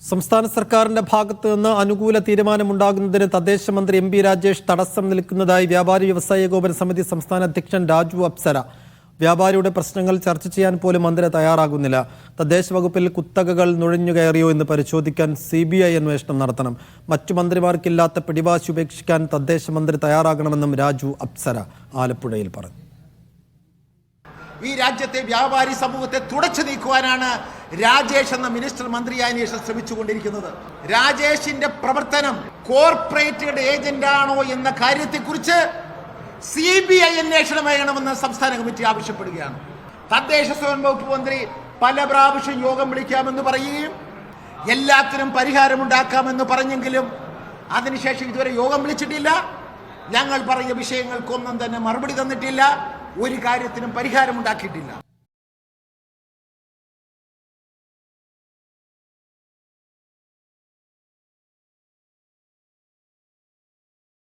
സംസ്ഥാന സർക്കാരിന്റെ ഭാഗത്ത് നിന്ന് അനുകൂല തീരുമാനമുണ്ടാകുന്നതിന് തദ്ദേശ മന്ത്രി എം പി രാജേഷ് തടസ്സം നിൽക്കുന്നതായി വ്യാപാരി വ്യവസായ ഏകോപന സമിതി സംസ്ഥാന അധ്യക്ഷൻ രാജു അപ്സര. വ്യാപാരിയുടെ പ്രശ്നങ്ങൾ ചർച്ച ചെയ്യാൻ പോലും മന്ത്രി തയ്യാറാകുന്നില്ല. തദ്ദേശ വകുപ്പിൽ കുത്തകകൾ നുഴഞ്ഞുകയറിയോ എന്ന് പരിശോധിക്കാൻ CBI അന്വേഷണം നടത്തണം. മറ്റു മന്ത്രിമാർക്കില്ലാത്ത പിടിവാശി ഉപേക്ഷിക്കാൻ തദ്ദേശ മന്ത്രി തയ്യാറാകണമെന്നും രാജു അപ്സര ആലപ്പുഴയിൽ പറഞ്ഞു. ഈ രാജ്യത്തെ വ്യാപാരി സമൂഹത്തെ തുടച്ചു നീക്കുവാനാണ് രാജേഷ് എന്ന മിനിസ്റ്റർ മന്ത്രിയായ ശേഷം ശ്രമിച്ചുകൊണ്ടിരിക്കുന്നത്. രാജേഷിന്റെ പ്രവർത്തനം കോർപ്പറേറ്റുകളുടെ ഏജന്റാണോ എന്ന കാര്യത്തെക്കുറിച്ച് CBI അന്വേഷണം വേണമെന്ന് സംസ്ഥാന കമ്മിറ്റി ആവശ്യപ്പെടുകയാണ്. തദ്ദേശ സ്വയം വകുപ്പ് മന്ത്രി പല പ്രാവശ്യം യോഗം വിളിക്കാമെന്ന് പറയുകയും എല്ലാത്തിനും പരിഹാരമുണ്ടാക്കാമെന്ന് പറഞ്ഞെങ്കിലും അതിനുശേഷം ഇതുവരെ യോഗം വിളിച്ചിട്ടില്ല. ഞങ്ങൾ പറഞ്ഞ വിഷയങ്ങൾക്കൊന്നും തന്നെ മറുപടി തന്നിട്ടില്ല. ഒരു കാര്യത്തിനും പരിഹാരമുണ്ടാക്കിയിട്ടില്ല.